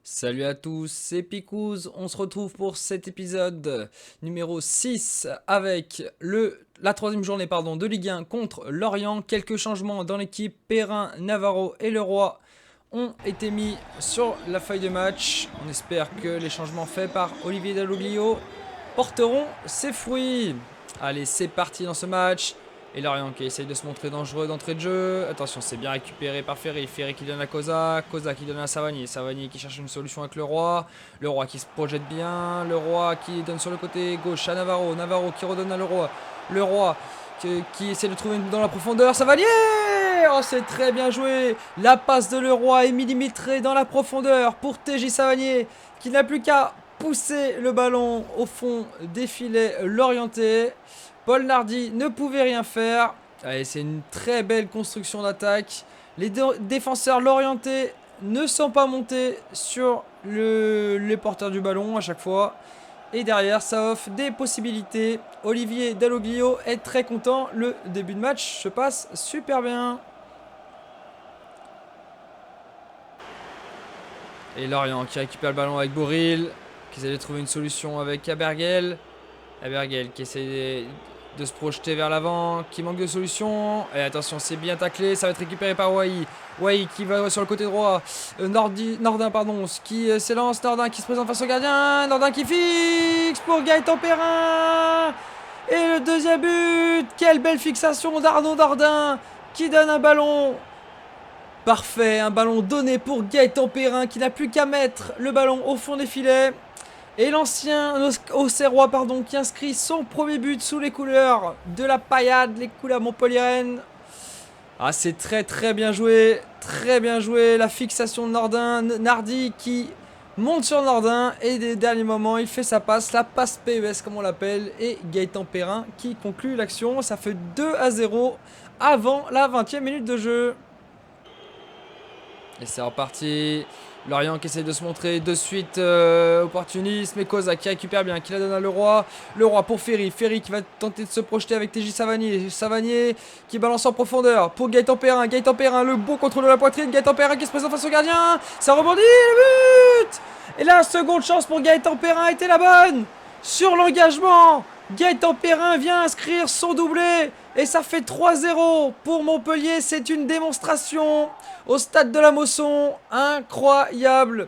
Salut à tous, c'est Picouz. On se retrouve pour cet épisode numéro 6 avec la troisième journée de Ligue 1 contre Lorient. Quelques changements dans l'équipe. Perrin, Navarro et Leroy ont été mis sur la feuille de match. On espère que les changements faits par Olivier Dalloglio porteront ses fruits. Allez, c'est parti dans ce match. Et Lorient qui essaye de se montrer dangereux d'entrée de jeu. Attention, c'est bien récupéré par Ferry. Ferry qui donne à Koza. Koza qui donne à Savanier. Savanier qui cherche une solution avec le Roi. Le Roi qui se projette bien. Le Roi qui donne sur le côté gauche à Navarro. Navarro qui redonne à le Roi. Le Roi qui essaie de trouver dans la profondeur. Savanier! Oh, c'est très bien joué. La passe de Leroy est millimétrée dans la profondeur pour TJ Savanier qui n'a plus qu'à pousser le ballon au fond des filets l'orienté. Paul Nardi ne pouvait rien faire. Allez, c'est une très belle construction d'attaque. Les défenseurs l'orienté ne sont pas montés sur les porteurs du ballon à chaque fois. Et derrière, ça offre des possibilités. Olivier Dalloglio est très content. Le début de match se passe super bien. Et Lorient qui récupère le ballon avec Bouril, qui essaie de trouver une solution avec Abergel. Abergel qui essaie de se projeter vers l'avant, qui manque de solution. Et attention, c'est bien taclé, ça va être récupéré par Wai. Wai qui va sur le côté droit. Nordin, qui s'élance. Nordin qui se présente face au gardien. Nordin qui fixe pour Gaëtan Perrin. Et le deuxième but. Quelle belle fixation d'Arnaud Nordin qui donne un ballon. Parfait, un ballon donné pour Gaëtan Perrin qui n'a plus qu'à mettre le ballon au fond des filets. Et l'ancien Auxerrois qui inscrit son premier but sous les couleurs de la paillade, les couleurs montpelliéraines. Ah, c'est très très bien joué, la fixation de Nordin, Nardi qui monte sur Nordin et des derniers moments il fait sa passe, la passe PES comme on l'appelle, et Gaëtan Perrin qui conclut l'action. Ça fait 2-0 avant la 20e minute de jeu. Et c'est reparti. Lorient qui essaie de se montrer de suite opportuniste. Mais Koza qui récupère bien, qui la donne à Leroy. Leroy pour Ferry. Ferry qui va tenter de se projeter avec TJ Savanier. Savanier qui balance en profondeur pour Gaëtan Perrin. Gaëtan Perrin, le beau contrôle de la poitrine. Gaëtan Perrin qui se présente face au gardien. Ça rebondit, le but! Et la seconde chance pour Gaëtan Perrin était la bonne. Sur l'engagement, Gaëtan Perrin vient inscrire son doublé. Et ça fait 3-0 pour Montpellier. C'est une démonstration au stade de la Mosson. Incroyable.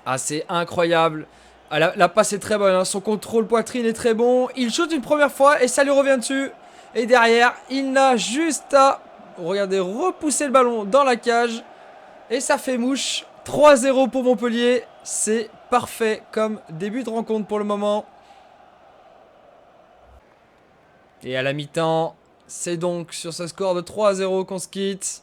Ah, c'est incroyable. Ah, la passe est très bonne, hein. Son contrôle poitrine est très bon. Il shoot une première fois et ça lui revient dessus. Et derrière, il n'a juste à, regardez, repousser le ballon dans la cage. Et ça fait mouche. 3-0 pour Montpellier. C'est parfait comme début de rencontre pour le moment. Et à la mi-temps, c'est donc sur ce score de 3-0 qu'on se quitte.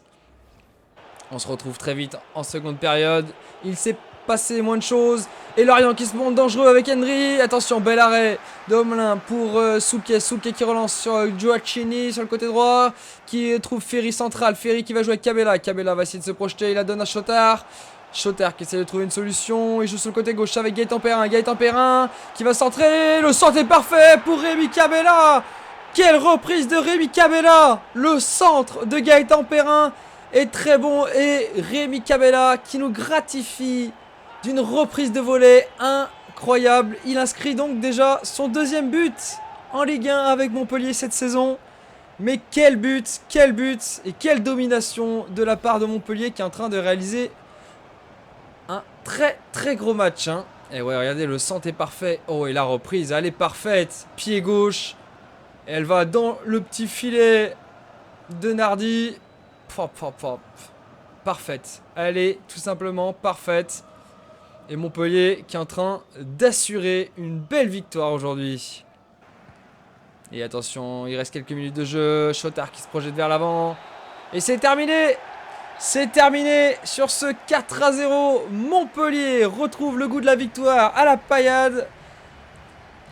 On se retrouve très vite en seconde période. Il s'est passé moins de choses. Et Lorient qui se montre dangereux avec Henry. Attention, bel arrêt d'Omelin pour Souquet. Souquet qui relance sur Gioacchini sur le côté droit. Qui trouve Ferry central. Ferry qui va jouer avec Cabella. Cabella va essayer de se projeter. Il la donne à Chotard. Chotard qui essaie de trouver une solution. Il joue sur le côté gauche avec Gaëtan Perrin. Gaëtan Perrin qui va centrer. Le centre est parfait pour Rémi Cabella. Quelle reprise de Rémi Cabella. Le centre de Gaëtan Perrin est très bon. Et Rémi Cabella qui nous gratifie d'une reprise de volée incroyable. Il inscrit donc déjà son deuxième but en Ligue 1 avec Montpellier cette saison. Mais quel but et quelle domination de la part de Montpellier qui est en train de réaliser un très très gros match, hein. Et ouais, regardez, le centre est parfait. Oh, et la reprise, elle est parfaite. Pied gauche. Et elle va dans le petit filet de Nardi. Pop, pop, pop. Parfaite. Elle est tout simplement parfaite. Et Montpellier qui est en train d'assurer une belle victoire aujourd'hui. Et attention, il reste quelques minutes de jeu. Chotard qui se projette vers l'avant. Et c'est terminé. C'est terminé sur ce 4-0. Montpellier retrouve le goût de la victoire à la paillade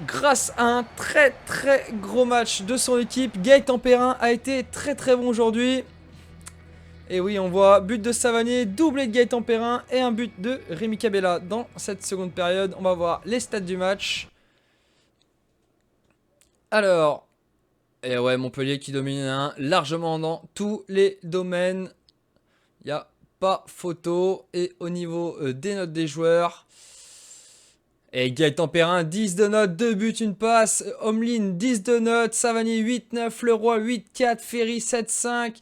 grâce à un très très gros match de son équipe. Gaëtan Perrin a été très très bon aujourd'hui. Et oui, on voit but de Savanier, doublé de Gaëtan Perrin et un but de Rémi Cabella dans cette seconde période. On va voir les stats du match. Alors, et ouais, Montpellier qui domine, hein, largement dans tous les domaines. Il n'y a pas photo. Et au niveau des notes des joueurs, et Gaëtan Perrin, 10 de notes, 2 buts, 1 passe. Omlin, 10 de notes. Savanier, 8-9. Leroy, 8-4. Ferry, 7-5.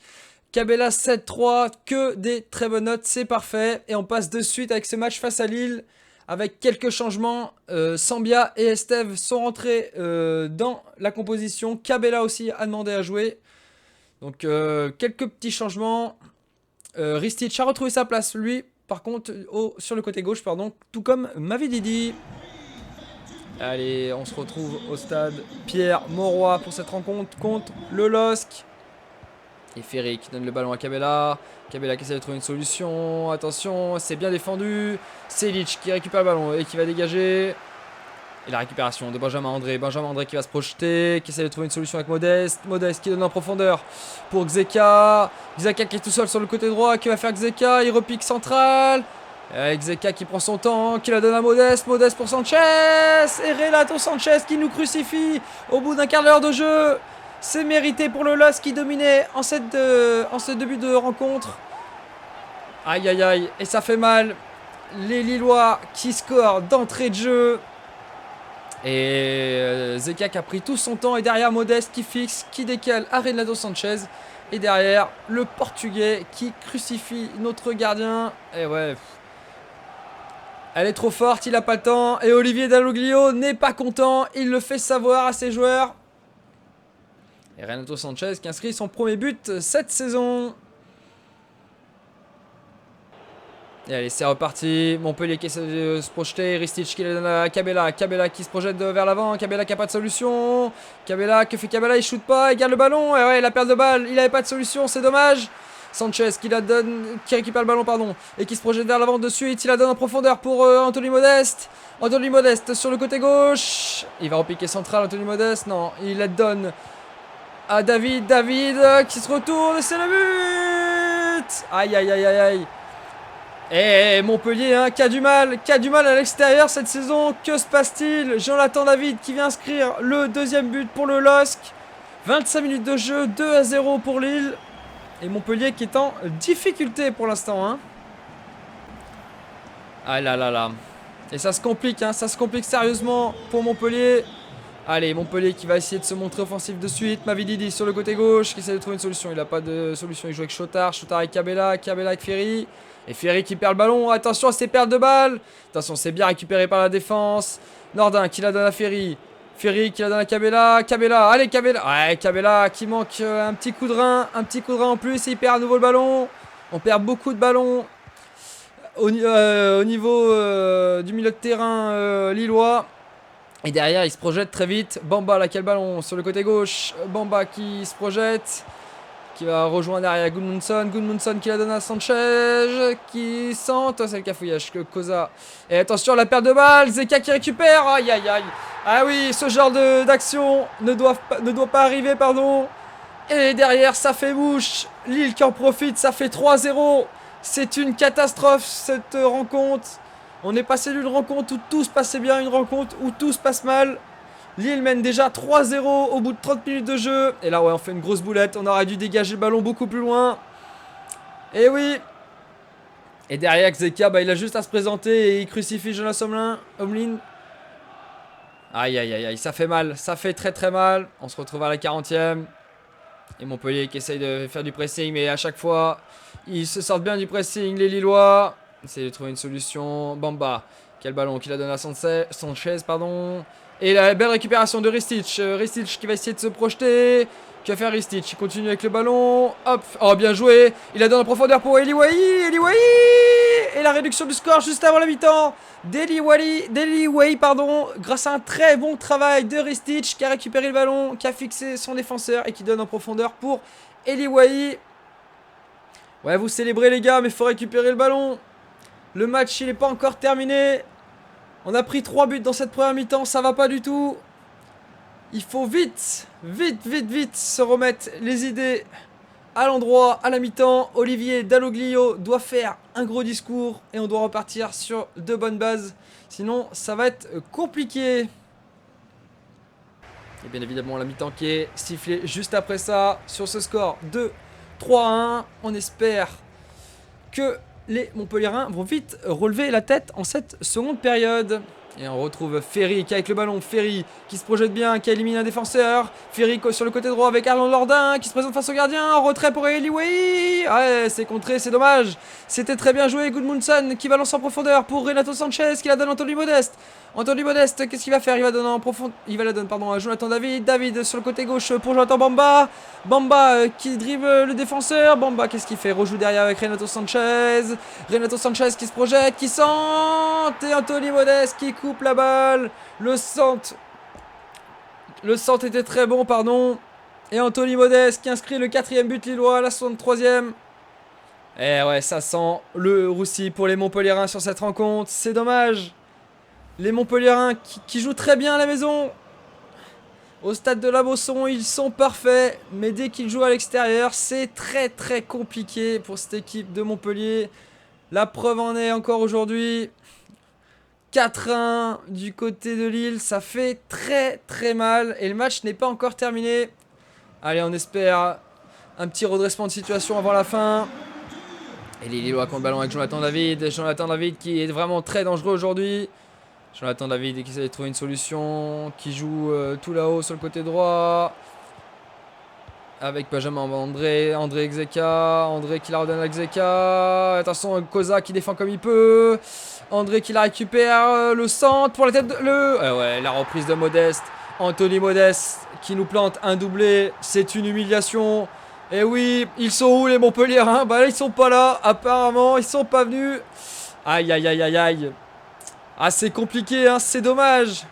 Cabella, 7-3. Que des très bonnes notes, c'est parfait. Et on passe de suite avec ce match face à Lille. Avec quelques changements. Sambia et Estève sont rentrés dans la composition. Cabella aussi a demandé à jouer. Donc quelques petits changements. Ristic a retrouvé sa place, lui, par contre, sur le côté gauche, pardon, tout comme Mavididi. Allez, on se retrouve au stade Pierre Mauroy pour cette rencontre contre le LOSC. Et Ferry qui donne le ballon à Cabella. Cabella qui essaie de trouver une solution. Attention, c'est bien défendu. Selic qui récupère le ballon et qui va dégager. Et la récupération de Benjamin André. Benjamin André qui va se projeter, qui essaie de trouver une solution avec Modeste. Modeste qui donne en profondeur pour Xeka. Xeka qui est tout seul sur le côté droit. Qui va faire Xeka. Il repique central. Avec Xeka qui prend son temps. Qui la donne à Modeste. Modeste pour Sanchez. Et Renato Sanchez qui nous crucifie au bout d'un quart d'heure de jeu. C'est mérité pour le LOSC qui dominait en ce début de rencontre. Aïe aïe aïe. Et ça fait mal. Les Lillois qui scorent d'entrée de jeu. Et Zeka qui a pris tout son temps. Et derrière Modeste qui fixe, qui décale à Renato Sanchez. Et derrière le Portugais qui crucifie notre gardien. Et ouais. Elle est trop forte, il n'a pas le temps. Et Olivier Dalloglio n'est pas content. Il le fait savoir à ses joueurs. Et Renato Sanchez qui inscrit son premier but cette saison. Et allez, c'est reparti. Montpellier qui essaie de se projeter. Ristic qui le donne à Cabella. Cabella qui se projette vers l'avant. Cabella qui n'a pas de solution. Cabella, que fait Cabella? Il shoot pas, il garde le ballon. Et ouais, la perte de balle. Il n'avait pas de solution, c'est dommage. Sanchez qui la donne, qui récupère le ballon, pardon. Et qui se projette vers l'avant de suite. Il la donne en profondeur pour Anthony Modeste. Anthony Modeste sur le côté gauche. Il va repiquer central, Anthony Modeste. Non, il la donne à David. David qui se retourne. C'est le but. Aïe, aïe, aïe, aïe, aïe. Et Montpellier qui a du mal à l'extérieur cette saison. Que se passe-t-il? Jonathan David qui vient inscrire le deuxième but pour le LOSC. 25 minutes de jeu, 2-0 pour Lille. Et Montpellier qui est en difficulté pour l'instant. Ah là là là. Et ça se complique, ça se complique sérieusement pour Montpellier. Allez, Montpellier qui va essayer de se montrer offensif de suite. Mavididi sur le côté gauche qui essaie de trouver une solution. Il n'a pas de solution, il joue avec Chotard. Chotard avec Cabella, Cabella avec Ferry. Et Ferry qui perd le ballon. Attention à ces pertes de balles. Attention, c'est bien récupéré par la défense. Nordin qui la donne à Ferry. Ferry qui la donne à Cabella. Cabella, allez Cabella. Ouais, Cabella qui manque un petit coup de rein. Un petit coup de rein en plus et il perd à nouveau le ballon. On perd beaucoup de ballons au niveau du milieu de terrain lillois. Et derrière, il se projette très vite. Bamba, là, quel ballon sur le côté gauche. Bamba qui se projette. Qui va rejoindre derrière Gudmundsson. Gudmundsson qui la donne à Sanchez. Qui sent. C'est le cafouillage que Cosa. Et attention, la perte de balle. Zeka qui récupère. Aïe, aïe, aïe. Ah oui, ce genre d'action ne doit pas arriver, pardon. Et derrière, ça fait mouche. Lille qui en profite. Ça fait 3-0. C'est une catastrophe, cette rencontre. On est passé d'une rencontre où tout se passait bien à une rencontre où tout se passe mal. Lille mène déjà 3-0 au bout de 30 minutes de jeu. Et là, ouais, on fait une grosse boulette. On aurait dû dégager le ballon beaucoup plus loin. Et oui. Et derrière, Xeka, il a juste à se présenter et il crucifie Jonas Omlin. Aïe, aïe, aïe, aïe. Ça fait mal. Ça fait très, très mal. On se retrouve à la 40e. Et Montpellier qui essaye de faire du pressing. Mais à chaque fois, ils se sortent bien du pressing, les Lillois. Essaye de trouver une solution. Bamba. Quel ballon qu'il a donné à Sanchez, pardon. Et la belle récupération de Ristic. Ristic qui va essayer de se projeter. Que va faire Ristic? Il continue avec le ballon. Hop. Oh, bien joué. Il la donne en profondeur pour Eliwahi. Et la réduction du score juste avant la mi-temps. D'Eliwahi, pardon. Grâce à un très bon travail de Ristic qui a récupéré le ballon, qui a fixé son défenseur et qui donne en profondeur pour Eliwahi. Ouais, vous célébrez les gars, mais il faut récupérer le ballon. Le match, il n'est pas encore terminé. On a pris 3 buts dans cette première mi-temps, ça va pas du tout. Il faut vite se remettre les idées à l'endroit, à la mi-temps. Olivier Dalloglio doit faire un gros discours et on doit repartir sur de bonnes bases. Sinon, ça va être compliqué. Et bien évidemment, la mi-temps qui est sifflée juste après ça, sur ce score de 3-1. On espère que les Montpelliérains vont vite relever la tête en cette seconde période. Et on retrouve Ferry qui est avec le ballon. Ferry qui se projette bien, qui élimine un défenseur. Ferry sur le côté droit avec Arnaud Lordin qui se présente face au gardien. Retrait pour Eliway. Ouais, c'est contré, c'est dommage. C'était très bien joué. Gudmundsson qui balance en profondeur pour Renato Sanchez qui la donne à Anthony Modeste. Anthony Modeste, qu'est-ce qu'il va faire? Il va donner en profondeur. Il va la donner, pardon, à Jonathan David. David sur le côté gauche pour Jonathan Bamba. Bamba qui dribble le défenseur. Bamba, qu'est-ce qu'il fait? Rejoue derrière avec Renato Sanchez. Renato Sanchez qui se projette, qui centre. Et Anthony Modeste qui coupe la balle. Le centre était très bon, pardon. Et Anthony Modeste qui inscrit le 4e but lillois à la 63e. Et ouais, ça sent le roussi pour les Montpelliérains sur cette rencontre. C'est dommage. Les Montpelliérains qui jouent très bien à la maison. Au stade de la Bausson, ils sont parfaits. Mais dès qu'ils jouent à l'extérieur, c'est très très compliqué pour cette équipe de Montpellier. La preuve en est encore aujourd'hui. 4-1 du côté de Lille, ça fait très très mal. Et le match n'est pas encore terminé. Allez, on espère un petit redressement de situation avant la fin. Et les Lillois contre le ballon avec Jonathan David. Jonathan David qui est vraiment très dangereux aujourd'hui. Jonathan David qui essaie de trouver une solution. Qui joue tout là-haut sur le côté droit. Avec Benjamin André Xeka. André qui la redonne à Xeka. Attention, Koza qui défend comme il peut. André qui la récupère. Le centre pour la tête de... ouais, la reprise de Modeste. Anthony Modeste qui nous plante un doublé. C'est une humiliation. Et oui, ils sont où les Montpelliérains? Bah là, ils sont pas là. Apparemment, ils sont pas venus. Aïe, aïe, aïe, aïe, aïe. Ah, c'est compliqué, hein, c'est dommage.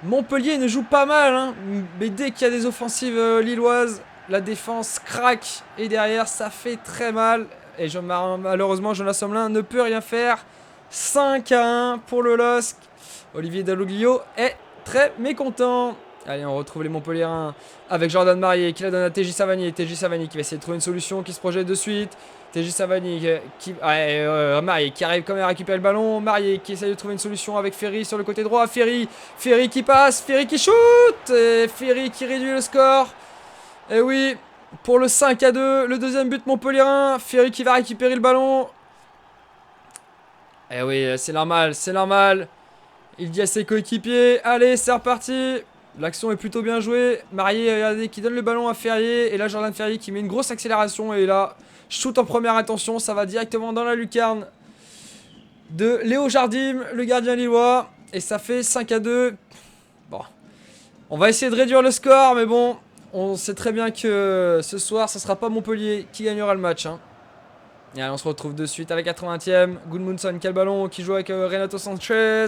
Montpellier ne joue pas mal, hein, mais dès qu'il y a des offensives lilloises, la défense craque. Et derrière, ça fait très mal. Et malheureusement, Jonas Sommelin ne peut rien faire. 5-1 pour le LOSC. Olivier Dalloglio est très mécontent. Allez, on retrouve les Montpelliérains avec Jordan Marié qui la donne à TJ Savanier. TJ Savanier qui va essayer de trouver une solution, qui se projette de suite. TJ Savanier Marié qui arrive quand même à récupérer le ballon. Marié qui essaye de trouver une solution avec Ferry sur le côté droit. Ferry qui passe, Ferry qui shoot. Et Ferry qui réduit le score. Et oui, pour le 5-2, le deuxième but Montpelliérain. Ferry qui va récupérer le ballon. Et oui, c'est normal, c'est normal. Il dit à ses coéquipiers, allez, c'est reparti. L'action est plutôt bien jouée. Marié, regardez, qui donne le ballon à Ferrier. Et là, Jordan Ferrier qui met une grosse accélération. Et là, shoot en première intention. Ça va directement dans la lucarne de Léo Jardim, le gardien lillois. Et ça fait 5-2. Bon. On va essayer de réduire le score. Mais bon, on sait très bien que ce soir, ce sera pas Montpellier qui gagnera le match. Hein. Et allez, on se retrouve de suite à la 80e. Gudmundsson qui a le ballon, qui joue avec Renato Sanchez.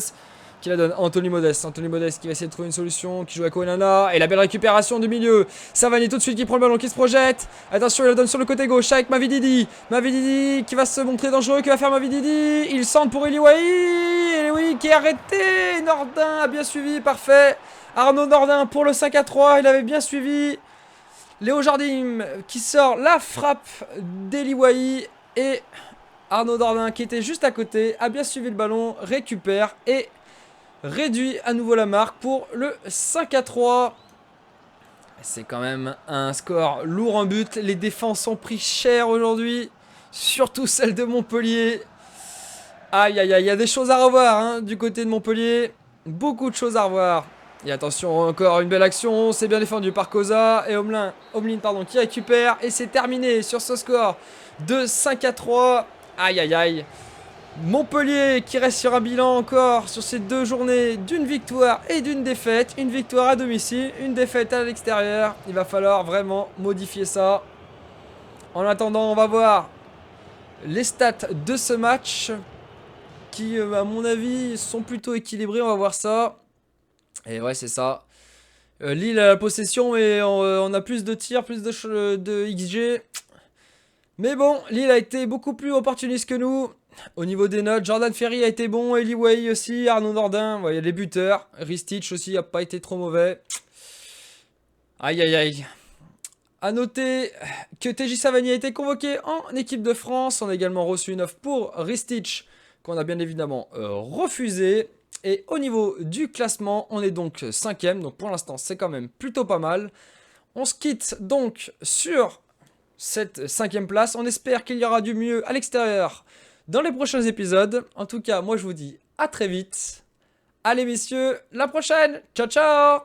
Qui la donne Anthony Modeste. Anthony Modeste qui va essayer de trouver une solution. Qui joue avec Onana. Et la belle récupération du milieu. Savani tout de suite qui prend le ballon, qui se projette. Attention, il la donne sur le côté gauche avec Mavididi. Mavididi qui va se montrer dangereux. Que va faire Mavididi? Il centre pour Eliway. Eliway qui est arrêté. Nordin a bien suivi. Parfait. Arnaud Nordin pour le 5-3. Il avait bien suivi. Léo Jardim qui sort la frappe d'Eliway. Et Arnaud Nordin qui était juste à côté. A bien suivi le ballon. Récupère. Et réduit à nouveau la marque pour le 5-3. C'est quand même un score lourd en but. Les défenses ont pris cher aujourd'hui. Surtout celle de Montpellier. Aïe aïe aïe, il y a des choses à revoir hein, du côté de Montpellier. Beaucoup de choses à revoir. Et attention, encore une belle action. C'est bien défendu par Koza et Omlin qui récupère. Et c'est terminé sur ce score de 5-3. Aïe aïe aïe. Montpellier qui reste sur un bilan encore sur ces 2 journées d'une victoire et d'une défaite. Une victoire à domicile, une défaite à l'extérieur. Il va falloir vraiment modifier ça. En attendant, on va voir les stats de ce match qui, à mon avis, sont plutôt équilibrés. On va voir ça. Et ouais, c'est ça. Lille a la possession et on a plus de tirs, plus de XG. Mais bon, Lille a été beaucoup plus opportuniste que nous. Au niveau des notes, Jordan Ferry a été bon, Eliway aussi, Arnaud Nordin, il y a les buteurs. Ristich aussi n'a pas été trop mauvais. Aïe aïe aïe. A noter que TJ Savani a été convoqué en équipe de France. On a également reçu une offre pour Ristich qu'on a bien évidemment refusé. Et au niveau du classement, on est donc 5ème. Donc pour l'instant, c'est quand même plutôt pas mal. On se quitte donc sur cette 5e place. On espère qu'il y aura du mieux à l'extérieur dans les prochains épisodes. En tout cas, moi je vous dis à très vite. Allez messieurs, la prochaine. Ciao ciao.